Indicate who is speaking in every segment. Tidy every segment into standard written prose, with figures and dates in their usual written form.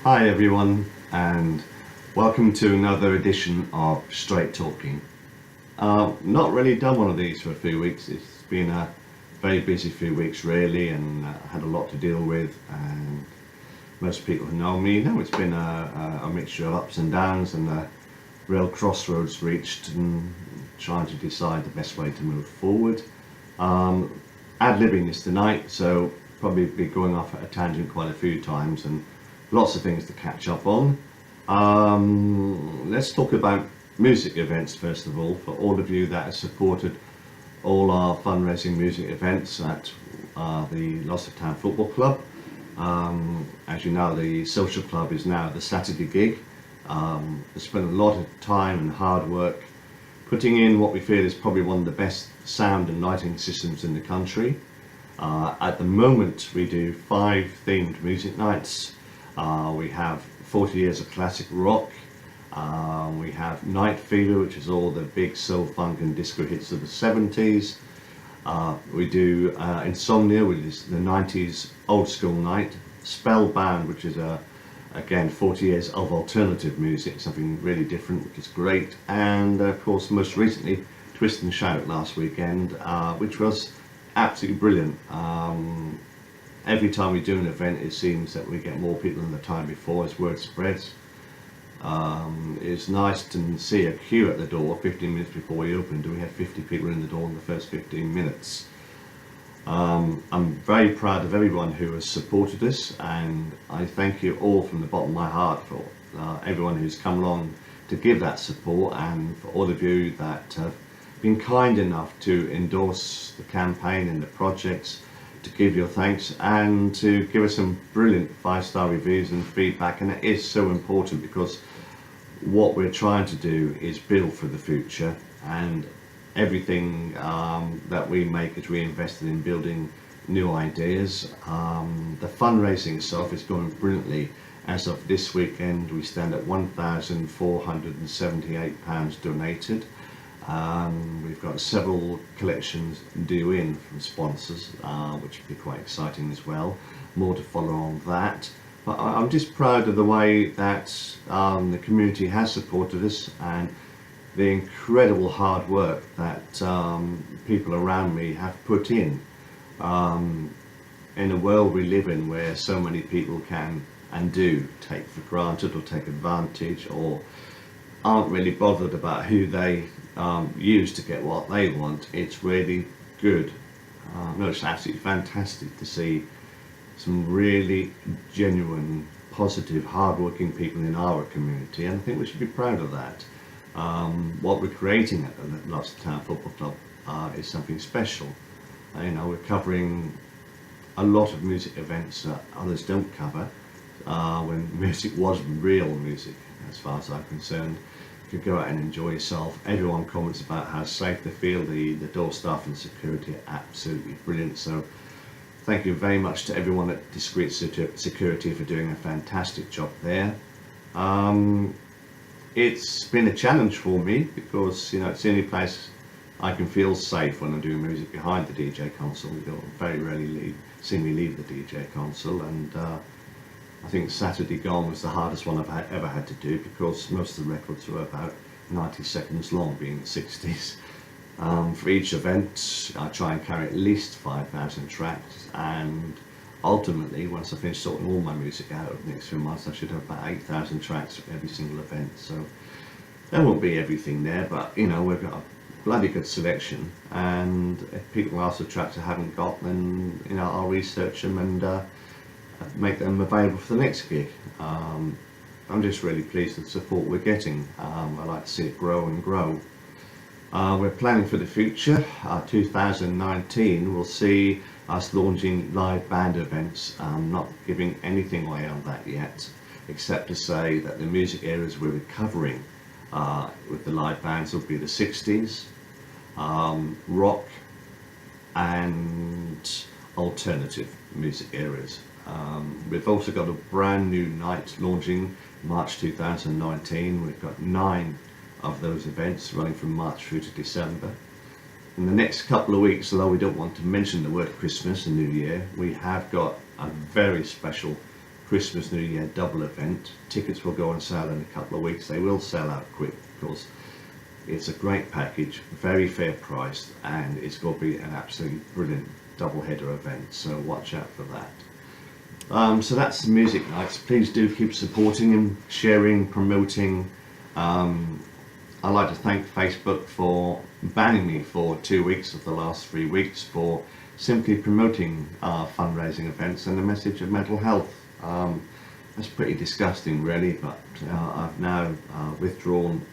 Speaker 1: Hi everyone, and welcome to another edition of Straight Talking. Not really done one of these for a few weeks. It's been a very busy few weeks really, and had a lot to deal with. And most people who know me know it's been a mixture of ups and downs, and a real crossroads reached, and trying to decide the best way to move forward. Ad-libbing this tonight, so probably be going off at a tangent quite a few times, and lots of things to catch up on. Let's talk about music events first of all. For all of you that have supported all our fundraising music events at the Loss of Town Football Club. As you know, the social club is now the Saturday gig. We spent a lot of time and hard work putting in what we feel is probably one of the best sound and lighting systems in the country. At the moment we do 5 themed music nights. We have 40 years of classic rock. We have Night Fever, which is all the big soul, funk and disco hits of the 70s. We do Insomnia, which is the 90s old school night. Spellbound, which is again 40 years of alternative music, something really different, which is great. And of course, most recently, Twist and Shout last weekend, which was absolutely brilliant. Every time we do an event, it seems that we get more people than the time before as word spreads. It's nice to see a queue at the door 15 minutes before we opened. We had 50 people in the door in the first 15 minutes. I'm very proud of everyone who has supported us, and I thank you all from the bottom of my heart for everyone who's come along to give that support, and for all of you that have been kind enough to endorse the campaign and the projects, to give your thanks and to give us some brilliant 5-star reviews and feedback. And it is so important, because what we're trying to do is build for the future, and everything that we make is reinvested in building new ideas. The fundraising itself is going brilliantly. As of this weekend, we stand at £1,478 donated. We've got several collections due in from sponsors, which will be quite exciting as well. More to follow on that. But I'm just proud of the way that the community has supported us, and the incredible hard work that people around me have put in a world we live in where so many people can and do take for granted or take advantage, or aren't really bothered about who they use to get what they want. It's really good. No, it's absolutely fantastic to see some really genuine, positive, hard-working people in our community, and I think we should be proud of that. What we're creating at the Loss of Town Football Club is something special. We're covering a lot of music events that others don't cover. When music was real music, as far as I'm concerned, you could go out and enjoy yourself. Everyone comments about how safe they feel. The door staff and security are absolutely brilliant. So thank you very much to everyone at Discreet Security for doing a fantastic job there. It's been a challenge for me, because it's the only place I can feel safe when I'm doing music behind the DJ console. You don't very rarely see me leave the DJ console, and I think Saturday Gone was the hardest one I've ever had to do, because most of the records were about 90 seconds long, being the 60s. For each event I try and carry at least 5,000 tracks, and ultimately once I finish sorting all my music out over the next few months, I should have about 8,000 tracks for every single event. So there won't be everything there, but we've got a bloody good selection, and if people ask for tracks I haven't got, then I'll research them and make them available for the next gig. I'm just really pleased with the support we're getting. I like to see it grow and grow. We're planning for the future. 2019 will see us launching live band events. I'm not giving anything away on that yet, except to say that the music areas we're covering with the live bands will be the 60s, rock and alternative music areas. We've also got a brand new night launching March 2019. We've got 9 of those events running from March through to December. In the next couple of weeks, although we don't want to mention the word Christmas and New Year, we have got a very special Christmas New Year double event. Tickets will go on sale in a couple of weeks. They will sell out quick because it's a great package, very fair price, and it's going to be an absolutely brilliant double header event, so watch out for that. So that's the music nights. Please do keep supporting and sharing, promoting. I'd like to thank Facebook for banning me for 2 weeks of the last 3 weeks for simply promoting fundraising events and the message of mental health. That's pretty disgusting really, but I've now withdrawn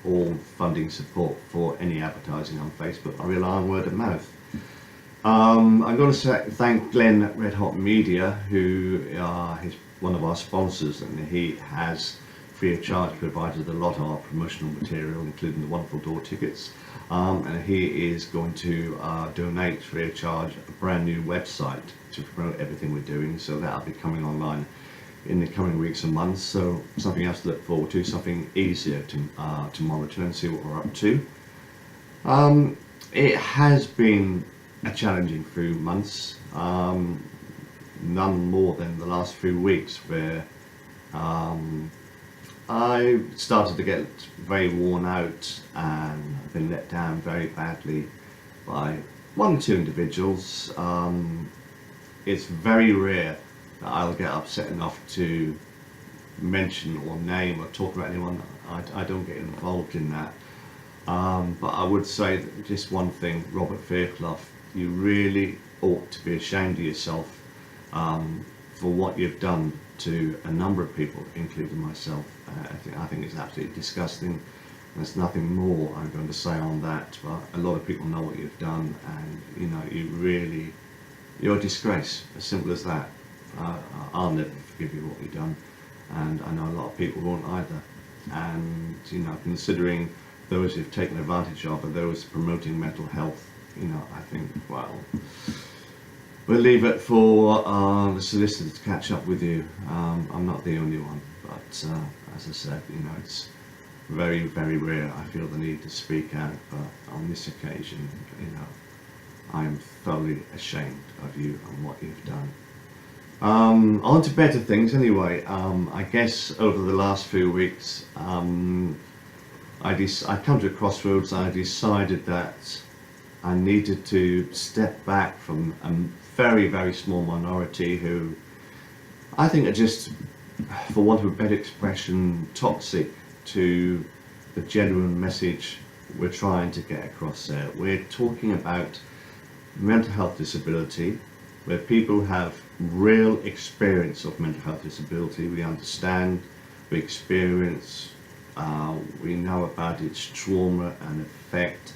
Speaker 1: all funding support for any advertising on Facebook. I rely on word of mouth. I'm going to thank Glenn at Red Hot Media, who is one of our sponsors, and he has free of charge provided a lot of our promotional material, including the wonderful door tickets, and he is going to donate free of charge a brand new website to promote everything we're doing, so that'll be coming online in the coming weeks and months. So something else to look forward to, something easier to monitor and see what we're up to. It has been a challenging few months, none more than the last few weeks, where I started to get very worn out and I've been let down very badly by one or two individuals. It's very rare that I'll get upset enough to mention or name or talk about anyone. I don't get involved in that. But I would say that just one thing, Robert Fairclough, you really ought to be ashamed of yourself for what you've done to a number of people, including myself. I think it's absolutely disgusting. There's nothing more I'm going to say on that, but a lot of people know what you've done, and you know, you're a disgrace, as simple as that. I'll never forgive you what you've done, and I know a lot of people won't either. And you know, considering those who've taken advantage of are those promoting mental health, you know, I think, well, we'll leave it for the solicitor to catch up with you. I'm not the only one, but as I said, you know, it's very, very rare I feel the need to speak out, but on this occasion, you know, I'm thoroughly ashamed of you and what you've done. On to better things anyway. I guess over the last few weeks, I come to a crossroads. I decided that I needed to step back from a very, very small minority who I think are just, for want of a better expression, toxic to the genuine message we're trying to get across there. We're talking about mental health disability, where people have real experience of mental health disability. We understand, we experience, we know about its trauma and effect,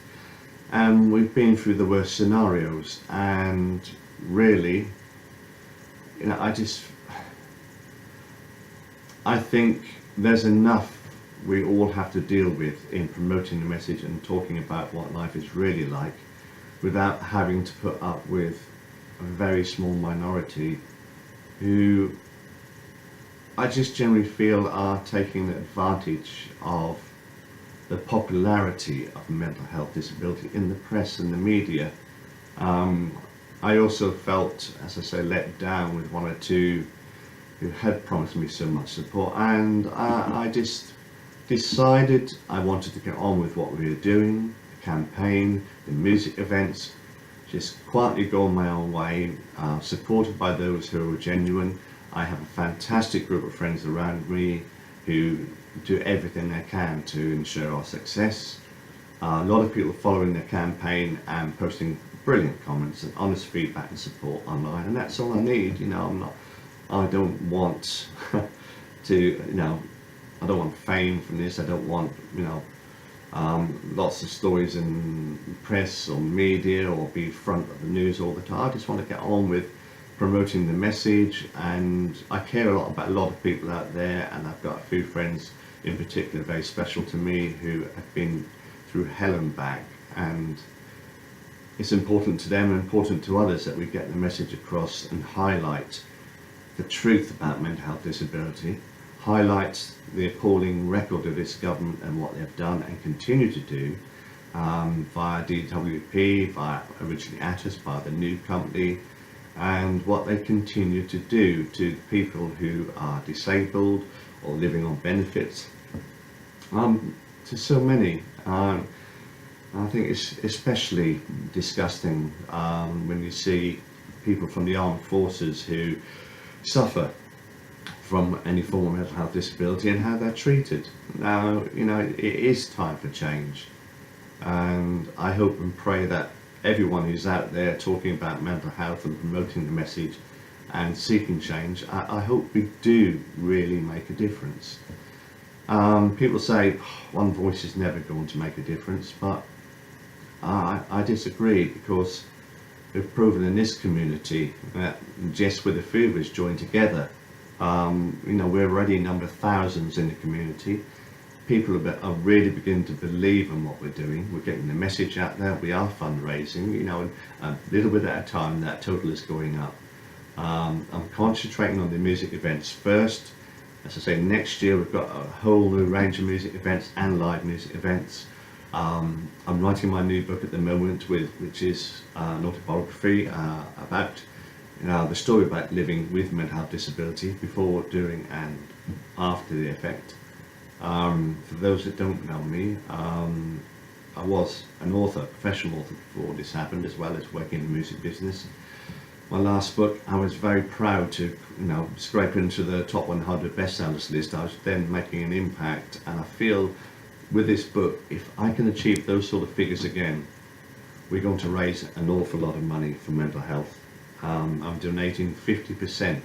Speaker 1: and we've been through the worst scenarios. And really, you know, I think there's enough we all have to deal with in promoting the message and talking about what life is really like, without having to put up with a very small minority who I just generally feel are taking advantage of the popularity of mental health disability in the press and the media. I also felt, as I say, let down with one or two who had promised me so much support, and I just decided I wanted to get on with what we were doing, the campaign, the music events, just quietly go my own way, supported by those who are genuine. I have a fantastic group of friends around me who do everything they can to ensure our success. A lot of people following the campaign and posting brilliant comments and honest feedback and support online, and that's all I need. You know, I don't want to, you know, I don't want fame from this. I don't want, you know, lots of stories in press or media or be front of the news all the time. I just want to get on with promoting the message, and I care a lot about a lot of people out there, and I've got a few friends in particular very special to me who have been through hell and back, and it's important to them and important to others that we get the message across and highlight the truth about mental health disability, highlight the appalling record of this government and what they've done and continue to do via DWP, via originally Atlas, via the new company, and what they continue to do to people who are disabled or living on benefits, to so many. I think it's especially disgusting when you see people from the armed forces who suffer from any form of mental health disability and how they're treated. Now, it is time for change, and I hope and pray that everyone who's out there talking about mental health and promoting the message and seeking change, I hope we do really make a difference. People say one voice is never going to make a difference, but I disagree, because we've proven in this community that just with a few of us joined together, we're already number thousands in the community. People are really beginning to believe in what we're doing. We're getting the message out there. We are fundraising, and a little bit at a time that total is going up. I'm concentrating on the music events first. As I say, next year we've got a whole new range of music events and live music events. I'm writing my new book at the moment, which is an autobiography about the story about living with mental health disability before, during and after the effect. For those that don't know me, I was an author, professional author, before this happened, as well as working in the music business. My last book, I was very proud to scrape into the top 100 bestsellers list. I was then making an impact, and I feel with this book, if I can achieve those sort of figures again, we're going to raise an awful lot of money for mental health. I'm donating 50%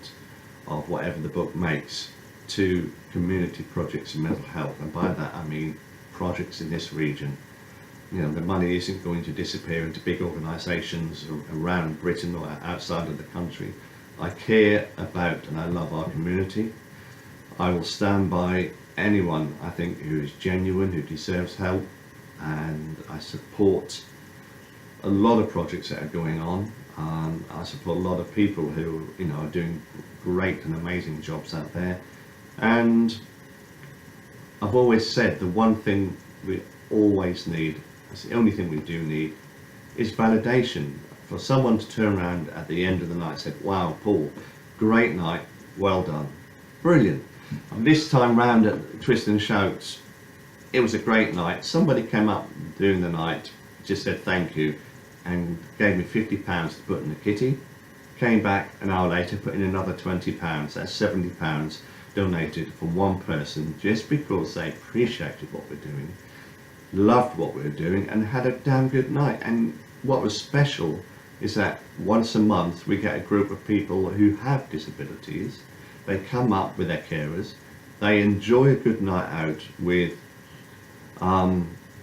Speaker 1: of whatever the book makes to community projects in mental health, and by that I mean projects in this region. The money isn't going to disappear into big organisations around Britain or outside of the country. I care about and I love our community. I will stand by anyone, I think, who is genuine, who deserves help, and I support a lot of projects that are going on. I support a lot of people who are doing great and amazing jobs out there, and I've always said the one thing we always need, it's the only thing we do need, is validation. For someone to turn around at the end of the night and say, "Wow, Paul, great night, well done, brilliant." And this time round at Twist and Shouts, it was a great night. Somebody came up during the night, just said thank you, and gave me £50 to put in the kitty. Came back an hour later, put in another £20. That's £70 donated from one person, just because they appreciated what we're doing, loved what we were doing, and had a damn good night. And what was special is that once a month we get a group of people who have disabilities. They come up with their carers, they enjoy a good night out with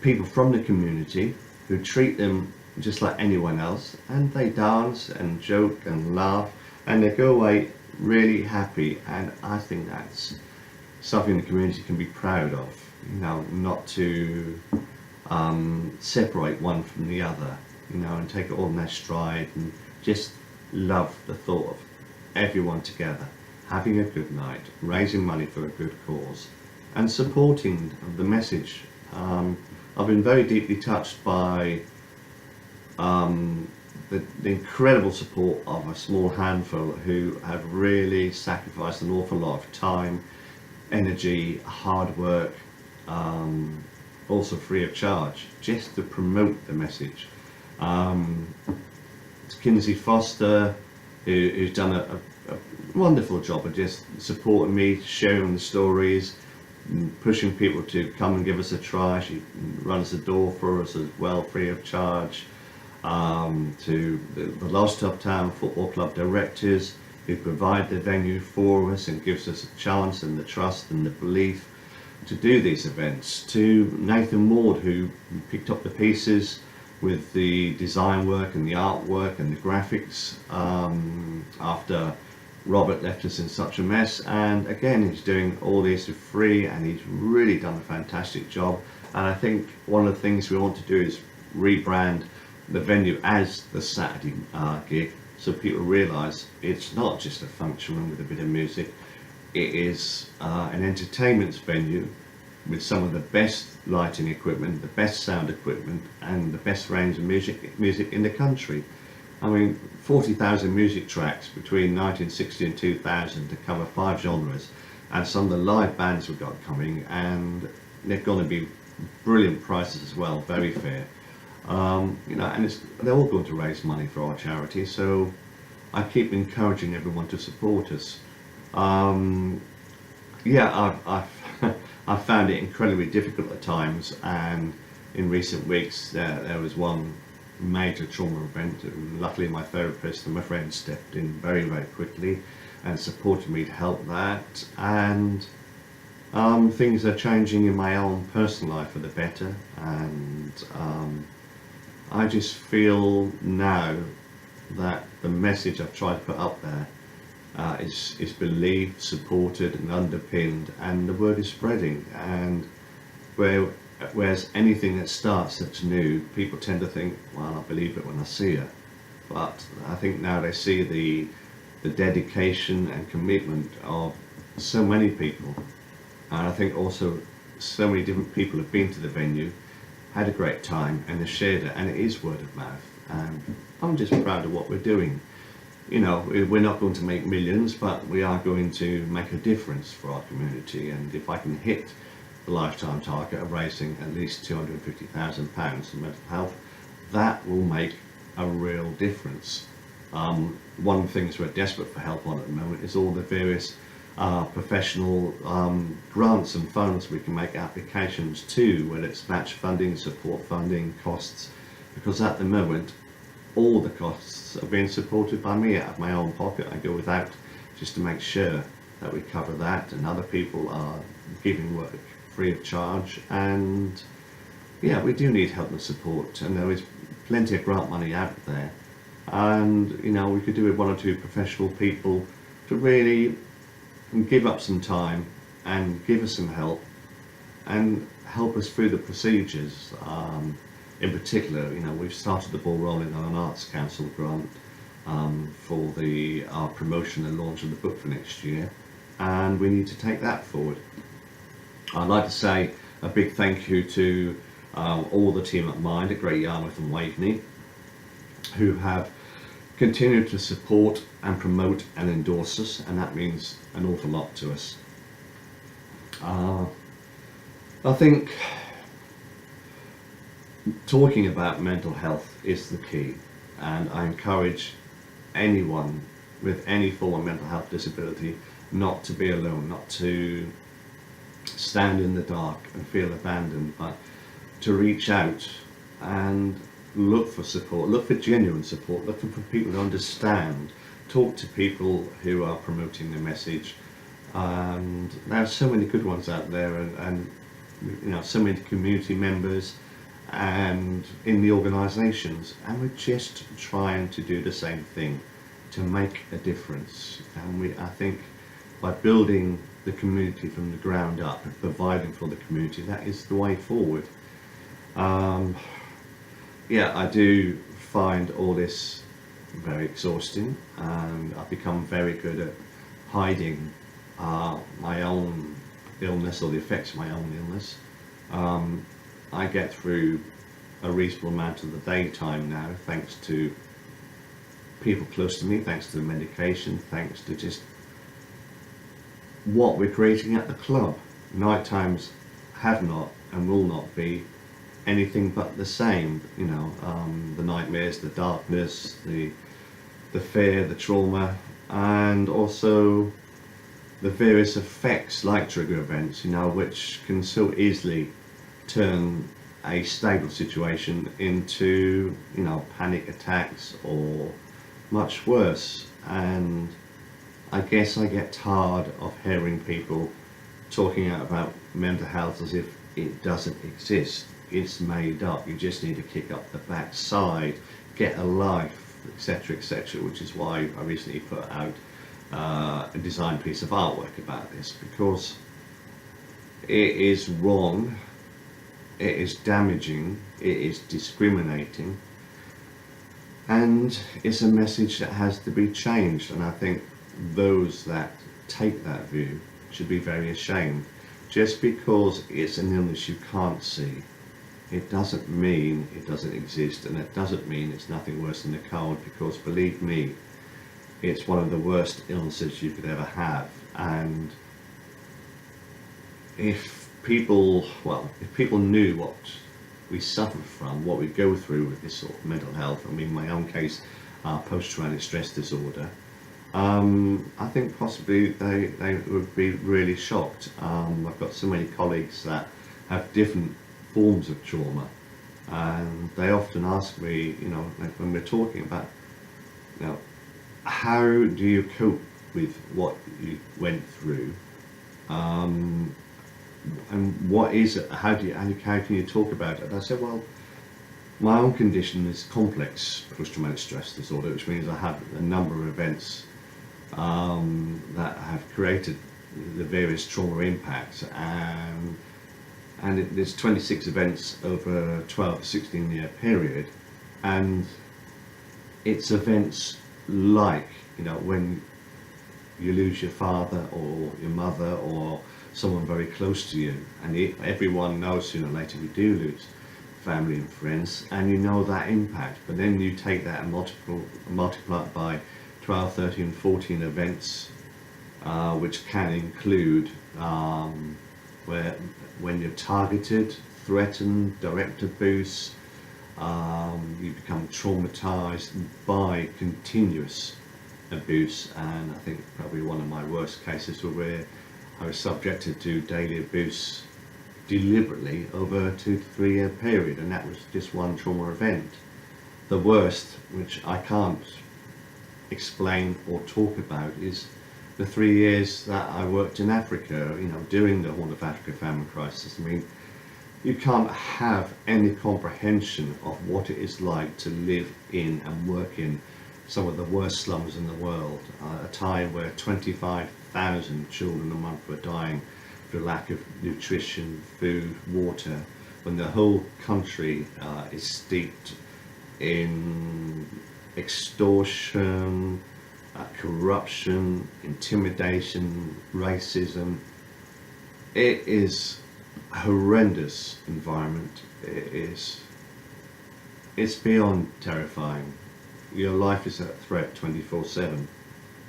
Speaker 1: people from the community who treat them just like anyone else, and they dance and joke and laugh, and they go away really happy. And I think that's something the community can be proud of, not to separate one from the other, and take it all in their stride, and just love the thought of everyone together having a good night, raising money for a good cause, and supporting the message. I've been very deeply touched by the incredible support of a small handful who have really sacrificed an awful lot of time, energy, hard work, also free of charge, just to promote the message. Kinsey Foster, who's done a wonderful job of just supporting me, sharing the stories, pushing people to come and give us a try. She runs the door for us as well, free of charge. To the Lost Uptown Football Club directors, who provide the venue for us and gives us a chance and the trust and the belief to do these events. To Nathan Ward, who picked up the pieces with the design work and the artwork and the graphics after Robert left us in such a mess, and again he's doing all this for free, and he's really done a fantastic job. And I think one of the things we want to do is rebrand the venue as the Saturday gig, so people realise it's not just a function room with a bit of music. It is an entertainment venue with some of the best lighting equipment, the best sound equipment, and the best range of music in the country. I mean, 40,000 music tracks between 1960 and 2000 to cover 5 genres, and some of the live bands we've got coming, and they're going to be brilliant prices as well, very fair. You know, and they're all going to raise money for our charity, so I keep encouraging everyone to support us. Yeah, I've found it incredibly difficult at times, and in recent weeks there was one major trauma event. Luckily my therapist and my friend stepped in very, very quickly and supported me to help that, and things are changing in my own personal life for the better, and I just feel now that the message I've tried to put up there is believed, supported and underpinned, and the word is spreading. And whereas anything that starts that's new, people tend to think, well, I believe it when I see it. But I think now they see the dedication and commitment of so many people, and I think also so many different people have been to the venue, had a great time, and have shared it, and it is word of mouth. And I'm just proud of what we're doing. You know, we're not going to make millions, but we are going to make a difference for our community. And if I can hit the lifetime target of raising at least £250,000 for mental health, that will make a real difference. One of the things we're desperate for help on at the moment is all the various professional grants and funds we can make applications to, whether it's match funding, support funding, costs, because at the moment all the costs are being supported by me out of my own pocket. I go without just to make sure that we cover that, and other people are giving work free of charge. And yeah, we do need help and support, and there is plenty of grant money out there, and you know, we could do with 1 or 2 professional people to really give up some time and give us some help and help us through the procedures. In particular, you know, we've started the ball rolling on an Arts Council grant for our promotion and launch of the book for next year, and we need to take that forward. I'd like to say a big thank you to all the team at Mind at Great Yarmouth and Waveney, who have continued to support and promote and endorse us, and that means an awful lot to us. I think talking about mental health is the key, and I encourage anyone with any form of mental health disability not to be alone, not to stand in the dark and feel abandoned, but to reach out and look for support, look for genuine support, look for people who understand, talk to people who are promoting the message. And there are so many good ones out there, and you know, so many community members and in the organisations, and we're just trying to do the same thing, to make a difference. And I think by building the community from the ground up and providing for the community, that is the way forward. Yeah, I do find all this very exhausting, and I've become very good at hiding my own illness, or the effects of my own illness. I get through a reasonable amount of the daytime now, thanks to people close to me, thanks to the medication, thanks to just what we're creating at the club. Night times have not and will not be anything but the same. You know, the nightmares, the darkness, the fear, the trauma, and also the various effects like trigger events, you know, which can so easily turn a stable situation into, you know, panic attacks or much worse. And I guess I get tired of hearing people talking about mental health as if it doesn't exist. It's made up. You just need to kick up the backside, get a life, etc., etc. Which is why I recently put out a design piece of artwork about this, because it is wrong, it is damaging, it is discriminating, and it's a message that has to be changed. And I think those that take that view should be very ashamed. Just because it's an illness you can't see, it doesn't mean it doesn't exist, and it doesn't mean it's nothing worse than a cold, because believe me, it's one of the worst illnesses you could ever have. And if people knew what we suffer from, what we go through with this sort of mental health, I mean, in my own case, post-traumatic stress disorder, I think possibly they would be really shocked. I've got so many colleagues that have different forms of trauma, and they often ask me, like when we're talking about, how do you cope with what you went through, and what is it? How can you talk about it? And I said, well, my own condition is complex post-traumatic stress disorder, which means I have a number of events that have created the various trauma impacts, and there's 26 events over a 12 to 16 year period, and it's events like, when you lose your father or your mother or someone very close to you, and everyone knows sooner or later we do lose family and friends, and that impact, but then you take that and multiply it by 12, 13, 14 events, which can include when you're targeted, threatened, direct abuse, you become traumatized by continuous abuse. And I think probably one of my worst cases was where I was subjected to daily abuse deliberately over a 2 to 3 year period, and that was just one trauma event. The worst, which I can't explain or talk about, is the 3 years that I worked in Africa, during the Horn of Africa famine crisis. I mean, you can't have any comprehension of what it is like to live in and work in some of the worst slums in the world, a time where 25,000 children a month were dying for lack of nutrition, food, water, when the whole country is steeped in extortion, corruption, intimidation, racism. It is a horrendous environment. It's beyond terrifying. Your life is a threat 24/7.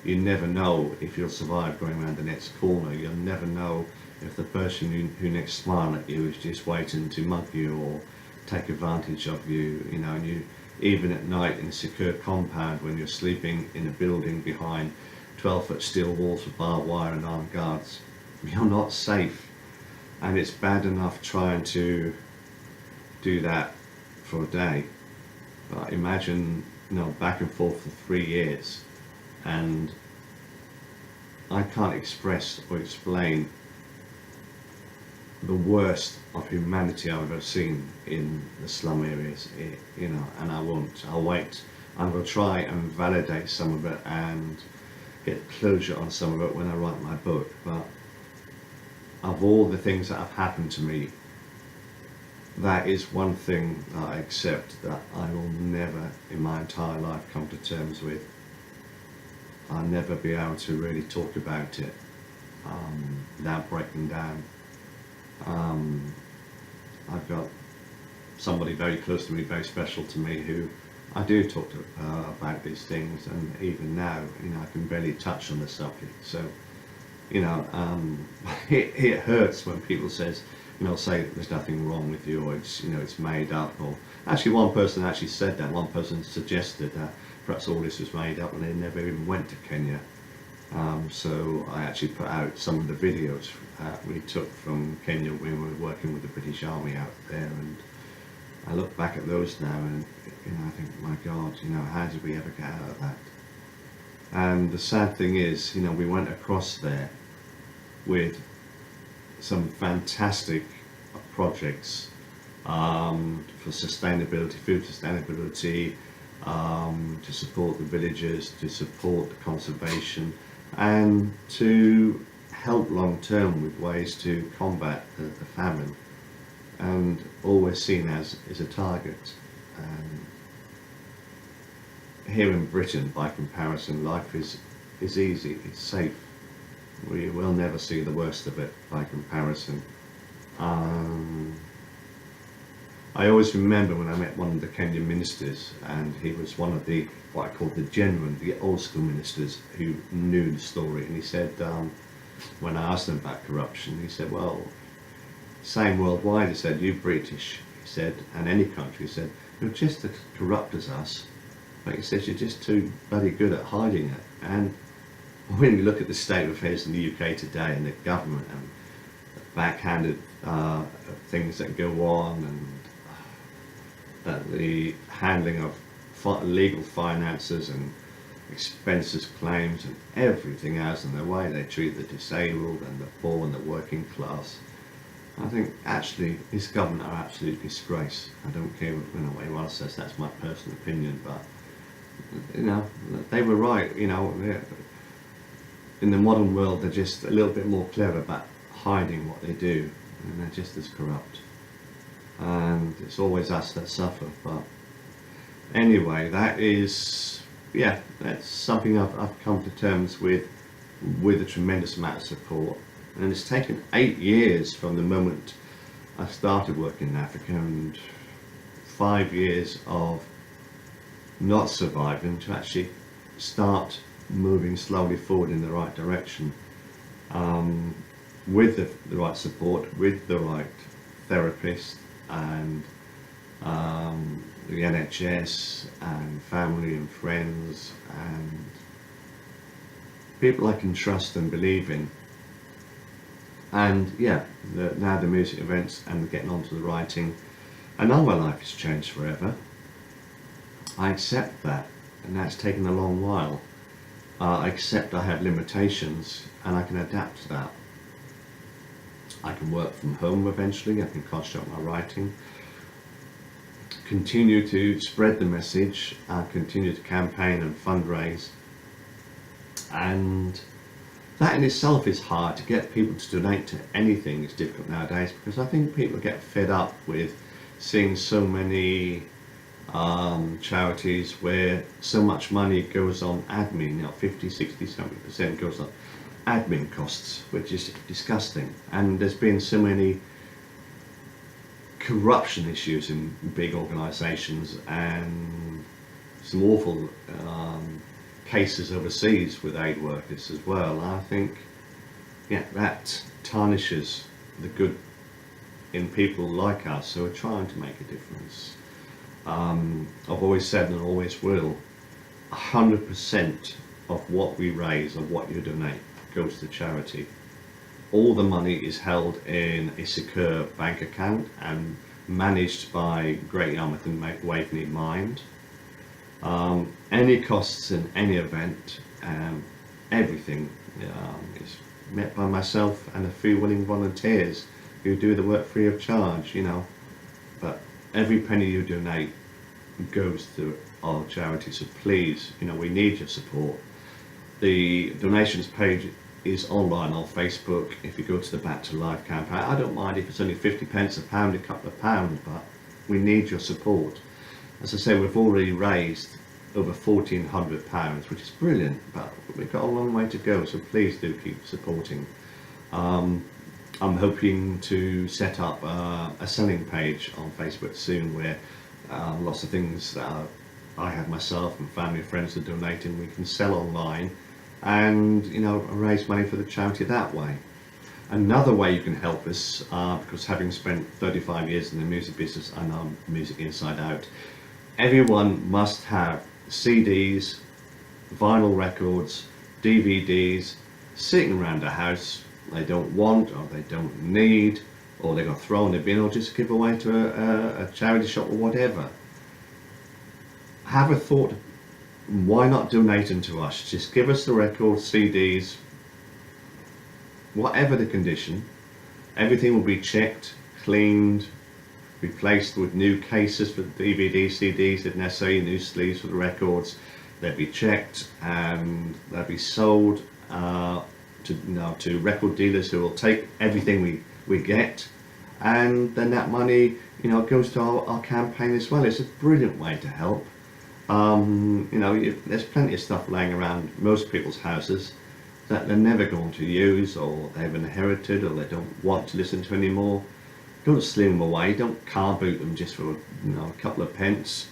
Speaker 1: You never know if you'll survive going around the next corner. You'll never know if the person who next smile at you is just waiting to mug you or take advantage of you, and you, even at night in a secure compound, when you're sleeping in a building behind 12-foot steel walls with barbed wire and armed guards, you're not safe. And it's bad enough trying to do that for a day, but imagine, back and forth for 3 years. And I can't express or explain the worst of humanity I've ever seen in the slum areas, and I won't. I'll wait. I'm going to try and validate some of it and get closure on some of it when I write my book. But of all the things that have happened to me, that is one thing that I accept that I will never in my entire life come to terms with. I'll never be able to really talk about it without breaking down. I've got somebody very close to me, very special to me, who I do talk to about these things, and even now, I can barely touch on the subject. So, it hurts when people say there's nothing wrong with you, or it's made up. Or actually, one person actually said that. One person suggested that perhaps all this was made up and they never even went to Kenya. So I actually put out some of the videos we took from Kenya when we were working with the British Army out there, and I look back at those now and I think, my God, how did we ever get out of that? And the sad thing is, we went across there with some fantastic projects for sustainability, food sustainability, to support the villagers, to support the conservation, and to help long term with ways to combat the famine, and always seen as a target. Here in Britain, by comparison, life is easy, it's safe. We will never see the worst of it by comparison. I always remember when I met one of the Kenyan ministers, and he was one of the, what I call the genuine, the old school ministers who knew the story. And he said, when I asked him about corruption, he said, well, same worldwide. He said, you British, he said, and any country, he said, you're just as corrupt as us, but he says you're just too bloody good at hiding it. And when you look at the state of affairs in the UK today, and the government, and backhanded things that go on, and the handling of legal finances and expenses, claims, and everything else, and the way they treat the disabled and the poor and the working class, I think actually this government are absolute disgrace. I don't care what anyone else says, that's my personal opinion, but they were right. In the modern world, they're just a little bit more clever about hiding what they do, and they're just as corrupt. And it's always us that suffer. But anyway, that's something I've come to terms with a tremendous amount of support. And it's taken 8 years from the moment I started working in Africa, and 5 years of not surviving to actually start moving slowly forward in the right direction, with the right support, with the right therapist, and the NHS, and family and friends, and people I can trust and believe in. And now the music events and getting on to the writing, and now my life has changed forever. I accept that, and that's taken a long while. I accept I have limitations, and I can adapt to that. I can work from home eventually, I can concentrate on my writing, continue to spread the message, continue to campaign and fundraise, and that in itself is hard. To get people to donate to anything is difficult nowadays, because I think people get fed up with seeing so many charities where so much money goes on admin, 50, 60, 70% goes on admin costs, which is disgusting. And there's been so many corruption issues in big organisations, and some awful cases overseas with aid workers as well. I think that tarnishes the good in people like us who are trying to make a difference. I've always said, and always will, 100% of what we raise, of what you donate, goes to charity. All the money is held in a secure bank account and managed by Great Yarmouth and Waveney Mind. Any costs in any event, everything is met by myself and a few willing volunteers who do the work free of charge, but every penny you donate goes to our charity. So please, we need your support. The donations page is online on Facebook. If you go to the Back to Life campaign, I don't mind if it's only 50 pence, a pound, a couple of pounds, but we need your support. As I say, we've already raised over £1,400, which is brilliant, but we've got a long way to go, so please do keep supporting. I'm hoping to set up a selling page on Facebook soon, where lots of things that I have myself and family and friends are donating, we can sell online and raise money for the charity that way. Another way you can help us, because having spent 35 years in the music business, I know music inside out, everyone must have CDs, vinyl records, DVDs sitting around the house they don't want, or they don't need, or they're going to throw in the bin, or just give away to a charity shop or whatever. Have a thought, why not donate them to us? Just give us the records, CDs, whatever the condition. Everything will be checked, cleaned, replaced with new cases for DVD, CDs, if necessary, new sleeves for the records. They'll be checked and they'll be sold to record dealers who will take everything we get, and then that money goes to our campaign as well. It's a brilliant way to help. There's plenty of stuff laying around most people's houses that they're never going to use, or they've inherited, or they don't want to listen to anymore. Don't steal them away. Don't car boot them just for a couple of pence.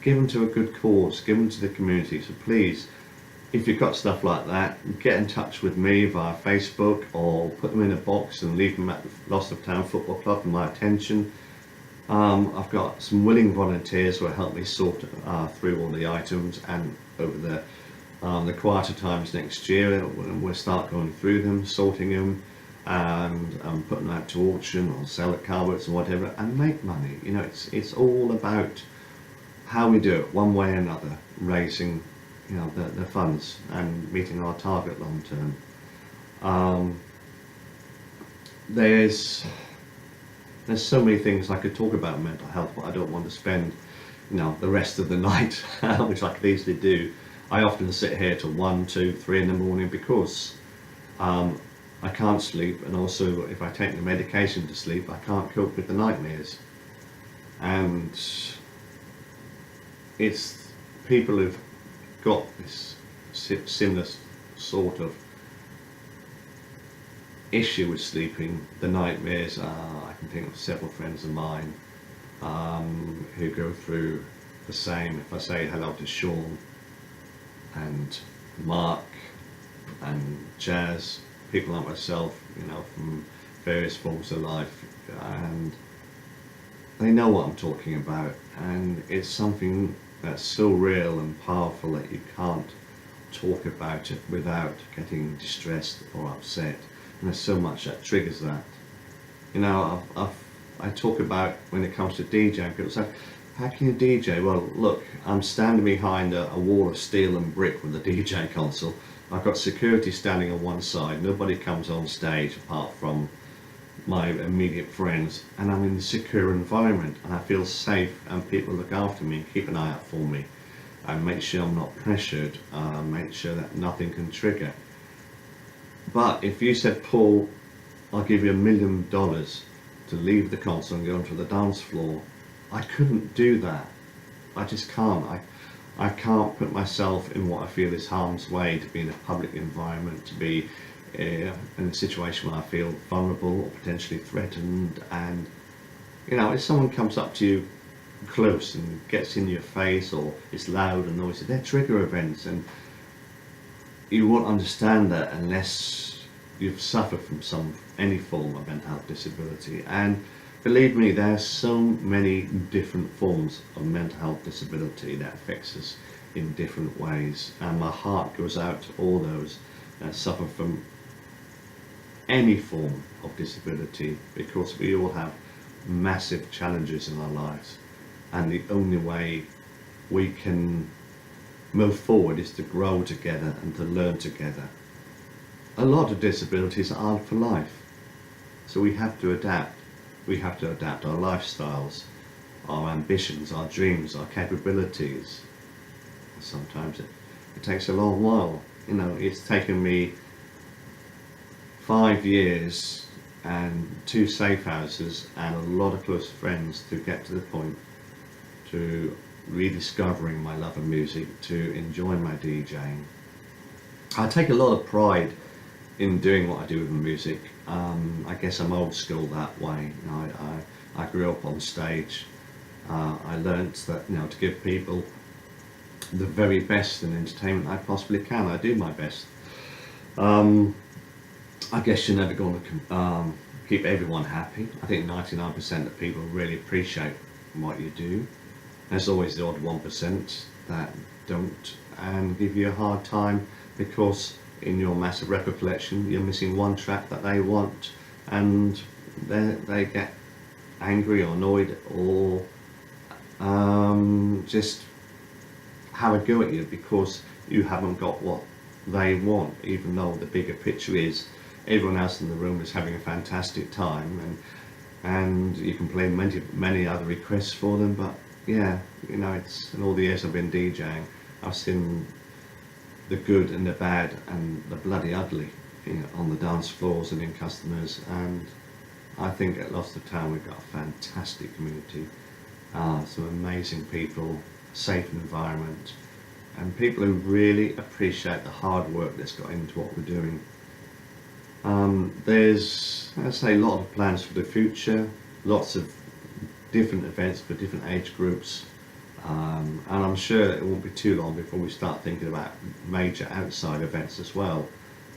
Speaker 1: Give them to a good cause. Give them to the community. So please, if you've got stuff like that, get in touch with me via Facebook or put them in a box and leave them at the Lost of Town Football Club for my attention. I've got some willing volunteers who will help me sort through all the items, and over the quieter times next year we'll start going through them, sorting them, and putting them out to auction or sell at car boats or whatever, and make money. It's all about how we do it, one way or another, raising the funds and meeting our target long term. There's so many things I could talk about mental health, but I don't want to spend the rest of the night, which I could easily do. I often sit here till 1, 2, 3 in the morning because I can't sleep, and also if I take the medication to sleep I can't cope with the nightmares. And it's people who've got this similar sort of issue with sleeping, the nightmares. I can think of several friends of mine who go through the same. If I say hello to Sean and Mark and Jazz, people like myself, from various forms of life, and they know what I'm talking about, and it's something that's so real and powerful that you can't talk about it without getting distressed or upset. And there's so much that triggers that. I talk about when it comes to DJing, people say, how can you DJ? Well, look, I'm standing behind a wall of steel and brick with a DJ console. I've got security standing on one side, nobody comes on stage apart from my immediate friends, and I'm in a secure environment and I feel safe, and people look after me, keep an eye out for me, and make sure I'm not pressured, make sure that nothing can trigger. But if you said, Paul, I'll give you $1 million to leave the console and go onto the dance floor, I couldn't do that. I just can't. I can't put myself in what I feel is harm's way, to be in a public environment, to be in a situation where I feel vulnerable or potentially threatened. And if someone comes up to you close and gets in your face, or it's loud and noisy, they're trigger events, and you won't understand that unless you've suffered from any form of mental health disability. And believe me, there are so many different forms of mental health disability that affects us in different ways, and my heart goes out to all those that suffer from any form of disability, because we all have massive challenges in our lives, and the only way we can move forward is to grow together and to learn together. A lot of disabilities aren't for life, so we have to adapt. We have to adapt our lifestyles, our ambitions, our dreams, our capabilities. Sometimes it takes a long while. It's taken me 5 years and 2 safe houses and a lot of close friends to get to the point to rediscovering my love of music, to enjoying my DJing. I take a lot of pride in doing what I do with my music. I guess I'm old school that way. I grew up on stage. I learnt that to give people the very best in entertainment I possibly can. I do my best. I guess you're never going to keep everyone happy. I think 99% of people really appreciate what you do. There's always the odd 1% that don't and give you a hard time because in your massive record collection you're missing one track that they want, and they get angry or annoyed or just have a go at you because you haven't got what they want, even though the bigger picture is everyone else in the room is having a fantastic time, and you can play many other requests for them. But yeah, it's in all the years I've been DJing, I've seen the good and the bad and the bloody ugly on the dance floors and in customers. And I think at Lost of Town we've got a fantastic community, some amazing people, safe environment, and people who really appreciate the hard work that's got into what we're doing. There's, as I say, a lot of plans for the future, lots of different events for different age groups, and I'm sure it won't be too long before we start thinking about major outside events as well,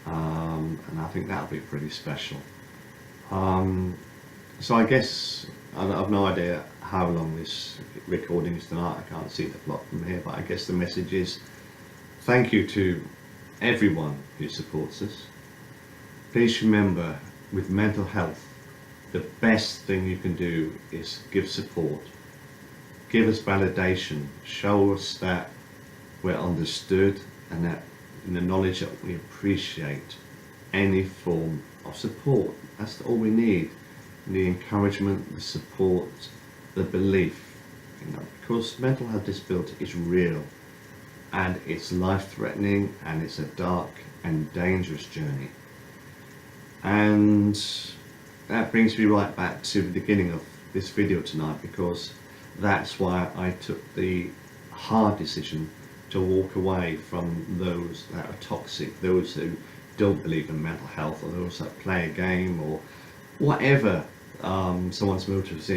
Speaker 1: and I think that'll be pretty special. So I guess I've no idea how long this recording is tonight. I can't see the clock from here, but I guess the message is thank you to everyone who supports us. Please remember, with mental health, the best thing you can do is give support, give us validation, show us that we're understood and that in the knowledge that we appreciate any form of support. That's all we need. The encouragement, the support, the belief, because mental health disability is real and it's life-threatening and it's a dark and dangerous journey. And that brings me right back to the beginning of this video tonight, because that's why I took the hard decision to walk away from those that are toxic, those who don't believe in mental health, or those that play a game or whatever someone's motives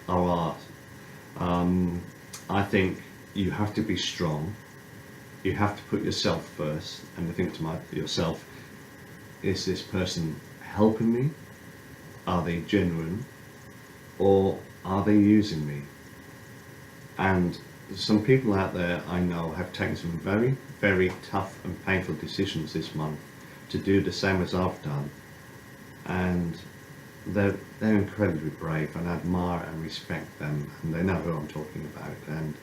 Speaker 1: are. I think you have to be strong, you have to put yourself first, and think to yourself, is this person helping me? Are they genuine, or are they using me? And some people out there I know have taken some very, very tough and painful decisions this month to do the same as I've done, and they're incredibly brave, and I admire and respect them, and they know who I'm talking about. And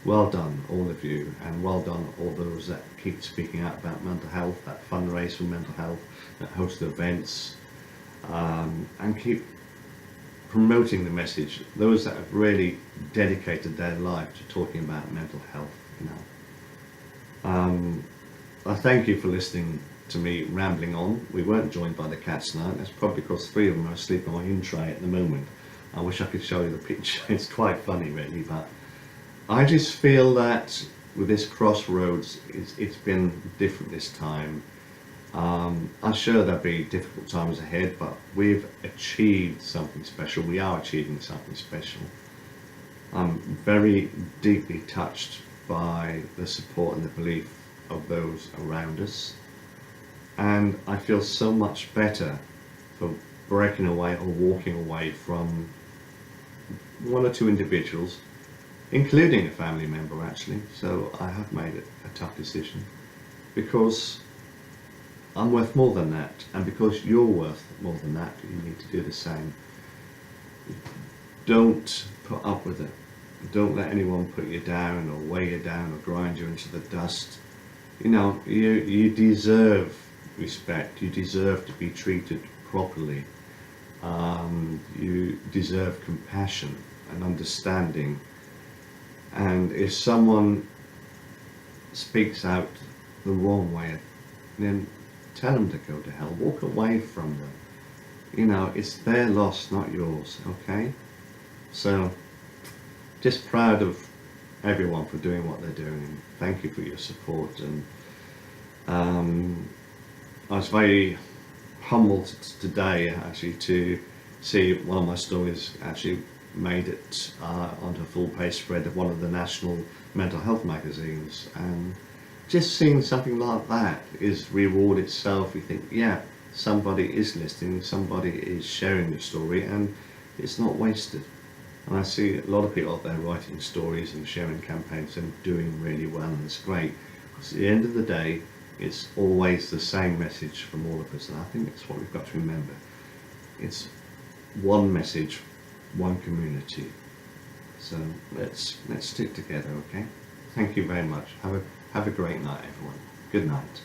Speaker 1: well done all of you, and well done all those that keep speaking out about mental health, that fundraise for mental health, that host events, and keep promoting the message, those that have really dedicated their life to talking about mental health. I thank you for listening to me rambling on. We weren't joined by the cats tonight. That's probably because 3 of them are asleep on my in tray at the moment. I wish I could show you the picture. It's quite funny really, but I just feel that with this crossroads, it's been different this time. I'm sure there'll be difficult times ahead, but we've achieved something special. We are achieving something special. I'm very deeply touched by the support and the belief of those around us, and I feel so much better for breaking away or walking away from 1 or 2 individuals, including a family member actually. So I have made a tough decision, because I'm worth more than that, and because you're worth more than that, you need to do the same. Don't put up with it. Don't let anyone put you down or weigh you down or grind you into the dust. You deserve respect, you deserve to be treated properly, you deserve compassion and understanding, and if someone speaks out the wrong way, then tell them to go to hell, walk away from them. It's their loss, not yours, okay? So just proud of everyone for doing what they're doing, and thank you for your support. And I was very humbled today actually to see one of my stories actually made it onto a full page spread of one of the national mental health magazines, and just seeing something like that is reward itself. You think, yeah, somebody is listening, somebody is sharing the story, and it's not wasted. And I see a lot of people out there writing stories and sharing campaigns and doing really well, and it's great, because at the end of the day it's always the same message from all of us, and I think that's what we've got to remember. It's one message, one community. So let's stick together, okay? Thank you very much. Have a great night, everyone. Good night.